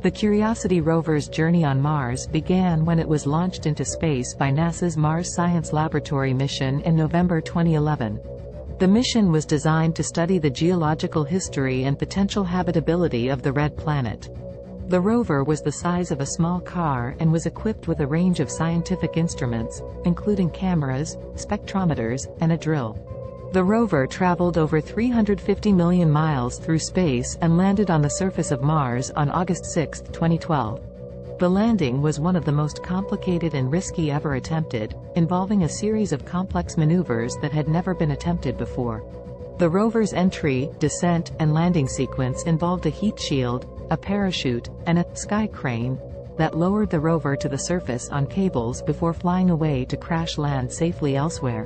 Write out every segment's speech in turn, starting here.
The Curiosity rover's journey on Mars began when it was launched into space by NASA's Mars Science Laboratory mission in November 2011. The mission was designed to study the geological history and potential habitability of the red planet. The rover was the size of a small car and was equipped with a range of scientific instruments, including cameras, spectrometers, and a drill. The rover traveled over 350 million miles through space and landed on the surface of Mars on August 6, 2012. The landing was one of the most complicated and risky ever attempted, involving a series of complex maneuvers that had never been attempted before. The rover's entry, descent, and landing sequence involved a heat shield, a parachute, and a sky crane that lowered the rover to the surface on cables before flying away to crash land safely elsewhere.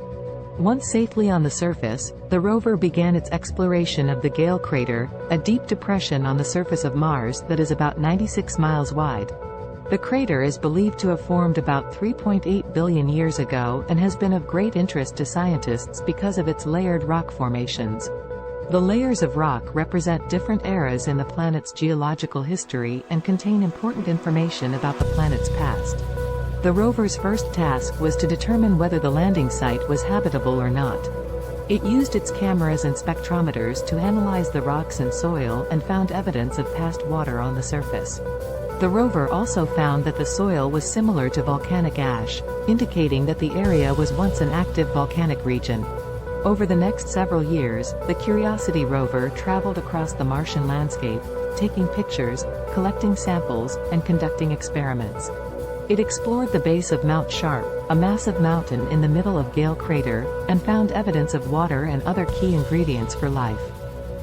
Once safely on the surface, the rover began its exploration of the Gale crater, a deep depression on the surface of Mars that is about 96 miles wide. The crater is believed to have formed about 3.8 billion years ago and has been of great interest to scientists because of its layered rock formations. The layers of rock represent different eras in the planet's geological history and contain important information about the planet's past. The rover's first task was to determine whether the landing site was habitable or not. It used its cameras and spectrometers to analyze the rocks and soil and found evidence of past water on the surface. The rover also found that the soil was similar to volcanic ash, indicating that the area was once an active volcanic region. Over the next several years, the Curiosity rover traveled across the Martian landscape, taking pictures, collecting samples, and conducting experiments. It explored the base of Mount Sharp, a massive mountain in the middle of Gale crater, and found evidence of water and other key ingredients for life.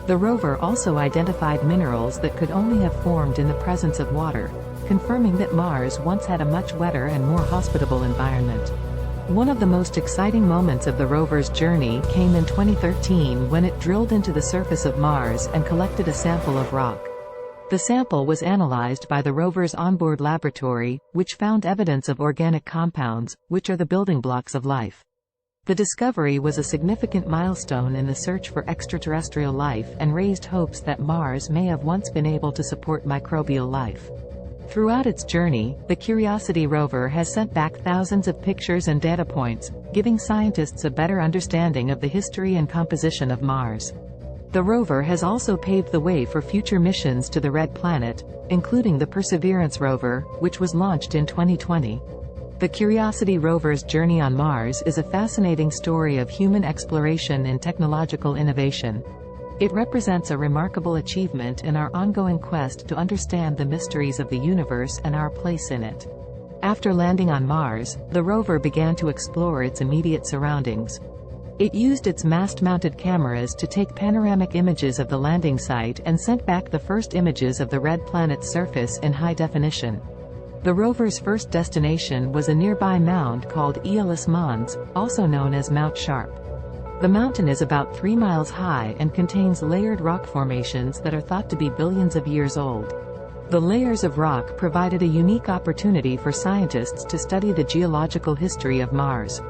The rover also identified minerals that could only have formed in the presence of water, confirming that Mars once had a much wetter and more hospitable environment. One of the most exciting moments of the rover's journey came in 2013 when it drilled into the surface of Mars and collected a sample of rock. The sample was analyzed by the rover's onboard laboratory, which found evidence of organic compounds, which are the building blocks of life. The discovery was a significant milestone in the search for extraterrestrial life and raised hopes that Mars may have once been able to support microbial life. Throughout its journey, the Curiosity rover has sent back thousands of pictures and data points, giving scientists a better understanding of the history and composition of Mars. The rover has also paved the way for future missions to the Red Planet, including the Perseverance rover, which was launched in 2020. The Curiosity rover's journey on Mars is a fascinating story of human exploration and technological innovation. It represents a remarkable achievement in our ongoing quest to understand the mysteries of the universe and our place in it. After landing on Mars, the rover began to explore its immediate surroundings. It used its mast-mounted cameras to take panoramic images of the landing site and sent back the first images of the red planet's surface in high definition. The rover's first destination was a nearby mound called Aeolis Mons, also known as Mount Sharp. The mountain is about 3 miles high and contains layered rock formations that are thought to be billions of years old. The layers of rock provided a unique opportunity for scientists to study the geological history of Mars.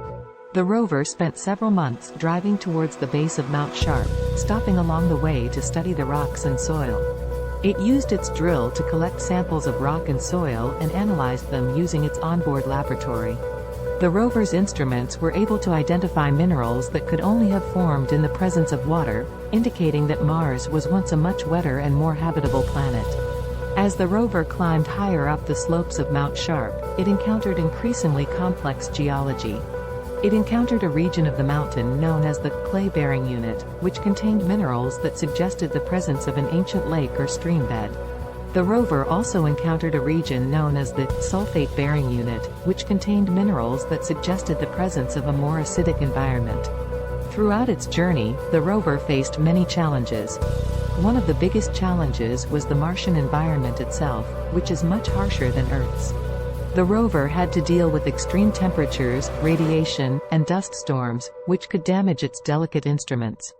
The rover spent several months driving towards the base of Mount Sharp, stopping along the way to study the rocks and soil. It used its drill to collect samples of rock and soil and analyzed them using its onboard laboratory. The rover's instruments were able to identify minerals that could only have formed in the presence of water, indicating that Mars was once a much wetter and more habitable planet. As the rover climbed higher up the slopes of Mount Sharp, it encountered increasingly complex geology. It encountered a region of the mountain known as the clay-bearing unit, which contained minerals that suggested the presence of an ancient lake or stream bed. The rover also encountered a region known as the sulfate-bearing unit, which contained minerals that suggested the presence of a more acidic environment. Throughout its journey, the rover faced many challenges. One of the biggest challenges was the Martian environment itself, which is much harsher than Earth's. The rover had to deal with extreme temperatures, radiation, and dust storms, which could damage its delicate instruments.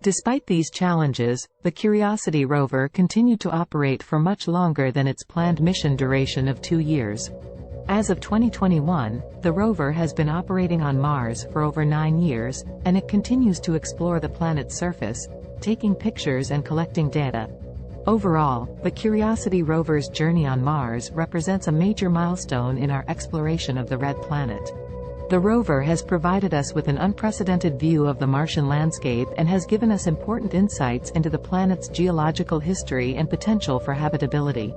Despite these challenges, the Curiosity rover continued to operate for much longer than its planned mission duration of 2 years. As of 2021, the rover has been operating on Mars for over 9 years, and it continues to explore the planet's surface, taking pictures and collecting data. Overall, the Curiosity rover's journey on Mars represents a major milestone in our exploration of the Red Planet. The rover has provided us with an unprecedented view of the Martian landscape and has given us important insights into the planet's geological history and potential for habitability.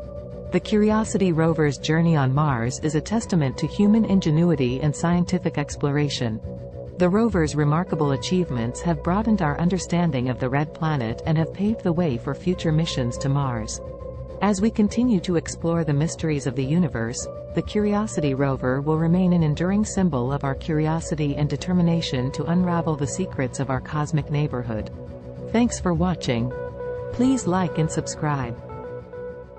The Curiosity rover's journey on Mars is a testament to human ingenuity and scientific exploration. The rover's remarkable achievements have broadened our understanding of the Red Planet and have paved the way for future missions to Mars. As we continue to explore the mysteries of the universe, the Curiosity rover will remain an enduring symbol of our curiosity and determination to unravel the secrets of our cosmic neighborhood. Thanks for watching. Please like and subscribe.